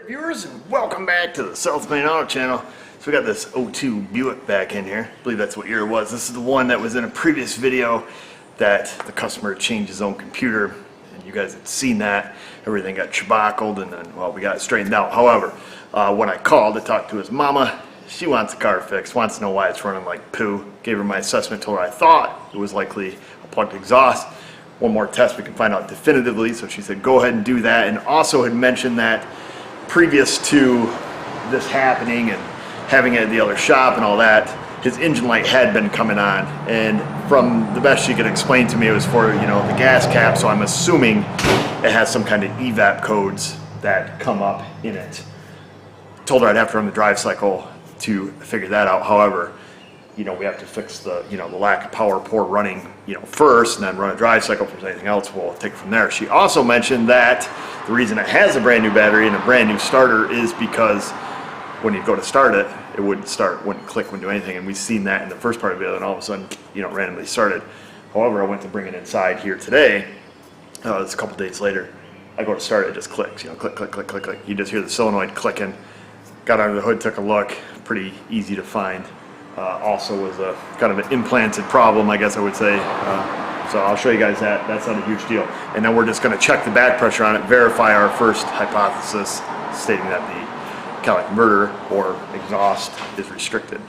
viewers, and welcome back to the South Main Auto Channel. So we got this 02 Buick back in here. I believe that's what year it was. This is the one that was in a previous video that the customer changed his own computer, and you guys had seen that. Everything got shabackled, and then, well, we got it straightened out. However, when I called to talk to his mama, she wants the car fixed, wants to know why it's running like poo. Gave her my assessment, told her I thought it was likely a plugged exhaust. One more test, we can find out definitively. So she said, go ahead and do that. And also had mentioned that previous to this happening and having it at the other shop and all that, his engine light had been coming on. And from the best she could explain to me, it was for, you know, the gas cap. So I'm assuming it has some kind of evap codes that come up in it. Told her I'd have to run the drive cycle to figure that out. However, you know, we have to fix the, you know, the lack of power poor running, you know, first, and then run a drive cycle. If there's anything else, we'll take it from there. She also mentioned that the reason it has a brand new battery and a brand new starter is because when you go to start it, it wouldn't start, wouldn't click, wouldn't do anything. And we've seen that in the first part of the video, and all of a sudden, you know, randomly started. However, I went to bring it inside here today. It's a couple days later. I go to start it, just clicks, you know, click, click, click, click, click. You just hear the solenoid clicking. Got under the hood, took a look. Pretty easy to find. Also was a kind of an implanted problem, I guess I would say. So I'll show you guys that. That's not a huge deal. And then we're just going to check the back pressure on it, verify our first hypothesis, stating that the catalytic converter or exhaust is restricted.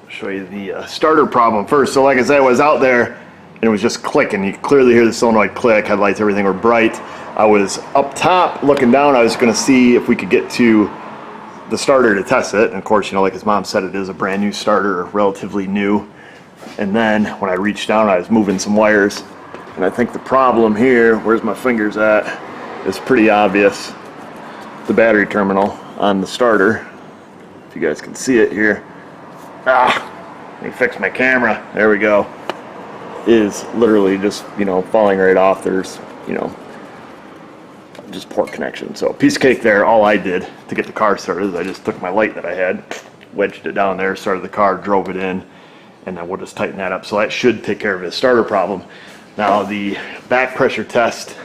I'll show you the starter problem first. So like I said, I was out there and it was just clicking. You could clearly hear the solenoid click, headlights, everything were bright. I was up top looking down. I was going to see if we could get to the starter to test it, and of course, you know, like his mom said, it is a brand new starter, relatively new. And then when I reached down, I was moving some wires, and I think the problem here, where's my fingers at, is pretty obvious. The battery terminal on the starter, if you guys can see it here, let me fix my camera, there we go, is literally just, you know, falling right off. There's, you know, just port connection. So piece of cake there. All I did to get the car started is I just took my light that I had, wedged it down there, started the car, drove it in, and then we'll just tighten that up. So that should take care of his starter problem. Now the back pressure test,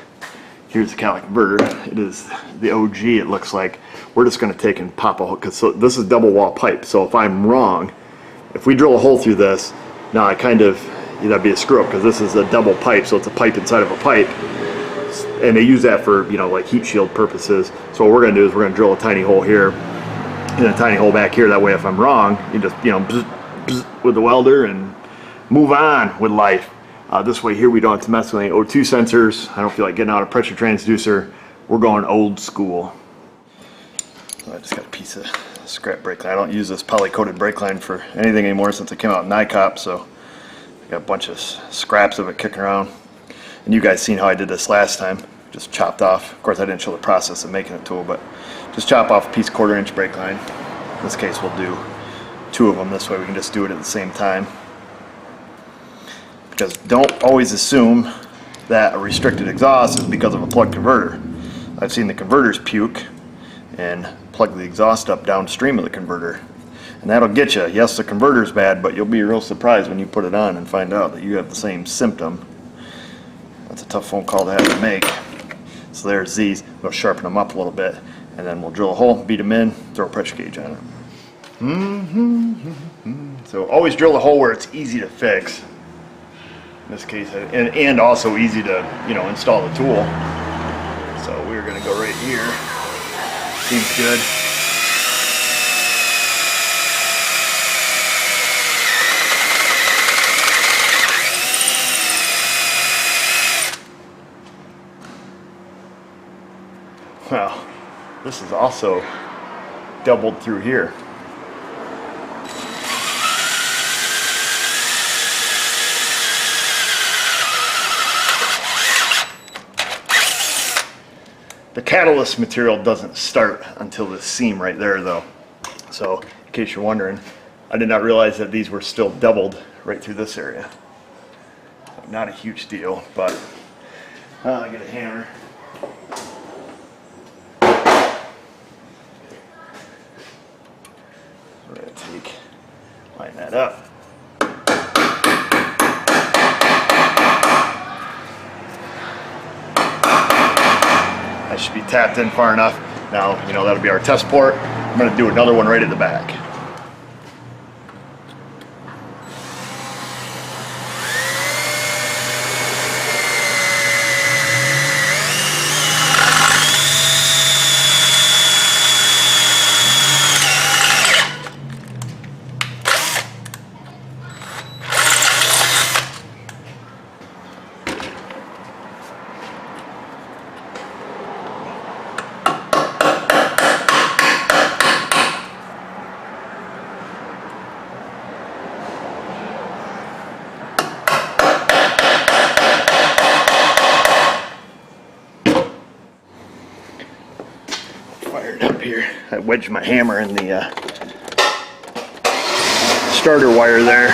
here's the catalytic converter. It is the OG, it looks like. We're just going to take and pop a hole, because so this is double wall pipe. So if I'm wrong, if we drill a hole through this, now I kind of, that'd be a screw up, because this is a double pipe, so it's a pipe inside of a pipe. And they use that for, you know, like heat shield purposes. So what we're going to do is we're going to drill a tiny hole here and a tiny hole back here. That way, if I'm wrong, you just, you know, bzz, bzz with the welder and move on with life. This way here, we don't have to mess with any O2 sensors. I don't feel like getting out a pressure transducer. We're going old school. I just got a piece of scrap brake line. I don't use this poly-coated brake line for anything anymore since it came out in NICOP. So I got a bunch of scraps of it kicking around. And you guys seen how I did this last time. Just chopped off. Of course, I didn't show the process of making a tool, but just chop off a piece of 1/4 inch brake line. In this case, we'll do 2 of them. This way we can just do it at the same time. Because don't always assume that a restricted exhaust is because of a plugged converter. I've seen the converters puke and plug the exhaust up downstream of the converter. And that'll get you. Yes, the converter's bad, but you'll be real surprised when you put it on and find out that you have the same symptom. That's a tough phone call to have to make. So there's these. We'll sharpen them up a little bit, and then we'll drill a hole, beat them in, throw a pressure gauge on it. So always drill a hole where it's easy to fix. In this case, and also easy to, you know, install the tool. So we're going to go right here. Seems good. Well, this is also doubled through here. The catalyst material doesn't start until this seam right there, though. So, in case you're wondering, I did not realize that these were still doubled right through this area. Not a huge deal, but I'll get a hammer. We're going to line that up. I should be tapped in far enough. Now, that'll be our test port. I'm going to do another one right at the back. Fired up here. I wedged my hammer in the starter wire there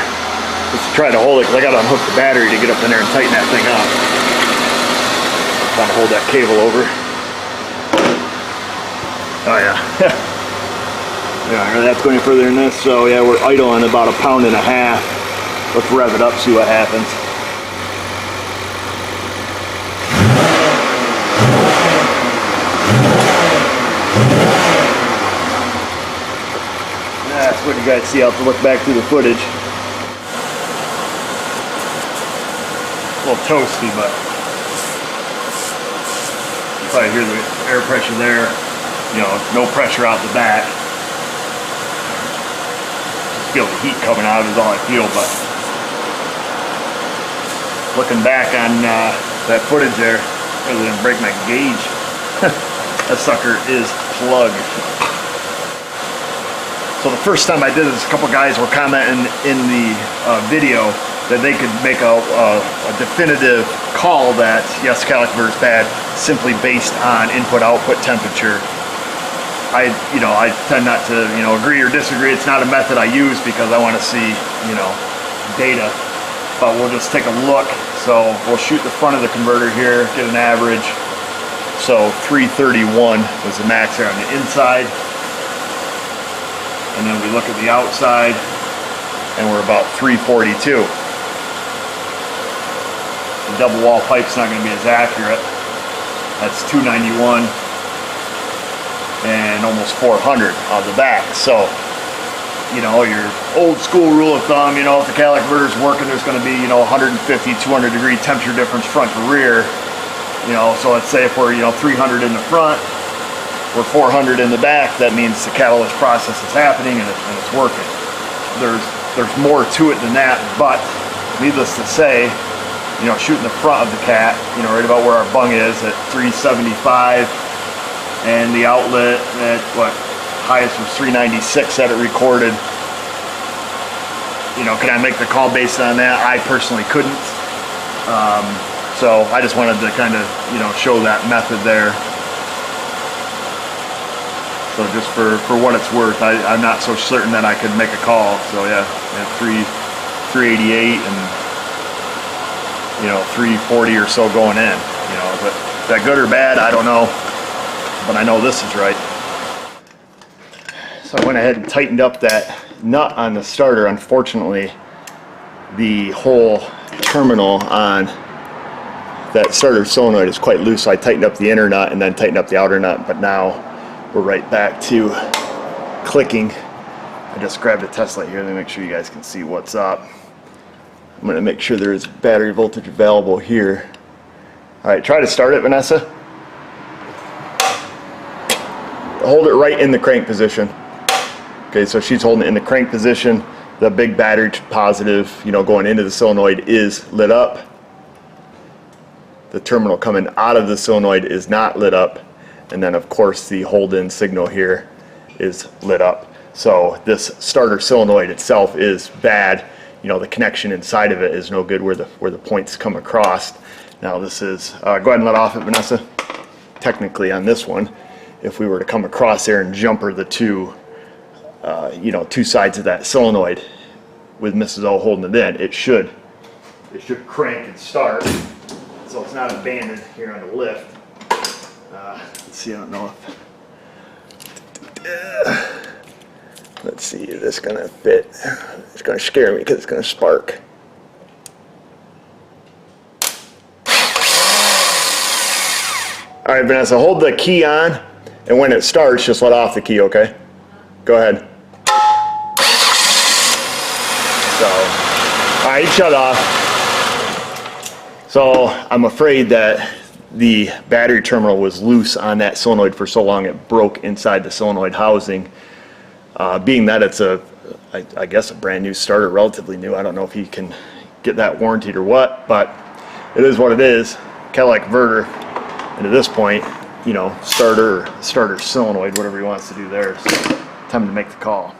just to try to hold it, because I got to unhook the battery to get up in there and tighten that thing up. Trying to hold that cable over. Oh yeah. Yeah, I really have to go any further than this. So yeah, we're idling about 1.5 pounds. Let's rev it up, see what happens. That's what you guys see. I'll have to look back through the footage. A little toasty, but you probably hear the air pressure there. No pressure out the back. Just feel the heat coming out is all I feel. But looking back on that footage there, I really didn't break my gauge. That sucker is plugged. So the first time I did this, a couple guys were commenting in the video that they could make a definitive call that yes, caliper is bad simply based on input-output temperature. I tend not to agree or disagree. It's not a method I use because I want to see data. But we'll just take a look. So we'll shoot the front of the converter here, get an average. So 331 was the max there on the inside. And then we look at the outside, and we're about 342. The double wall pipe's not going to be as accurate. That's 291 and almost 400 on the back. So, your old school rule of thumb, if the catalytic converter's working, there's going to be 150, 200 degree temperature difference front to rear. So let's say if we're 300 in the front, we're 400 in the back, that means the catalyst process is happening and it's working. There's more to it than that, but needless to say, shooting the front of the cat, right about where our bung is at 375, and the outlet at highest was 396 that it recorded. Can I make the call based on that? I personally couldn't. So I just wanted to kind of show that method there. So just for what it's worth, I'm not so certain that I could make a call. So yeah, 388 and 340 or so going in. But is that good or bad? I don't know, but I know this is right. So I went ahead and tightened up that nut on the starter. Unfortunately, the whole terminal on that starter solenoid is quite loose. So I tightened up the inner nut and then tightened up the outer nut. But now we're right back to clicking. I just grabbed a test light here. Let me make sure you guys can see what's up. I'm going to make sure there is battery voltage available here. All right, try to start it, Vanessa. Hold it right in the crank position. Okay, so she's holding it in the crank position. The big battery positive, going into the solenoid is lit up. The terminal coming out of the solenoid is not lit up. And then of course the hold-in signal here is lit up. So this starter solenoid itself is bad. The connection inside of it is no good where the points come across. Now this is, go ahead and let off it, Vanessa. Technically on this one, if we were to come across there and jumper the two sides of that solenoid with Mrs. O holding it in, it should crank and start. So it's not abandoned here on the lift. Let's see, I don't know if, let's see, is this gonna fit? It's gonna scare me because it's gonna spark. All right, Vanessa, hold the key on And when it starts, just let off the key, okay? Go ahead. So, all right, shut off. So I'm afraid that the battery terminal was loose on that solenoid for so long it broke inside the solenoid housing. Being that it's I guess a brand new starter, relatively new. I don't know if you can get that warranted or what, but it is what it is. Catalytic converter, and at this point, you know, starter solenoid, whatever he wants to do there. So time to make the call.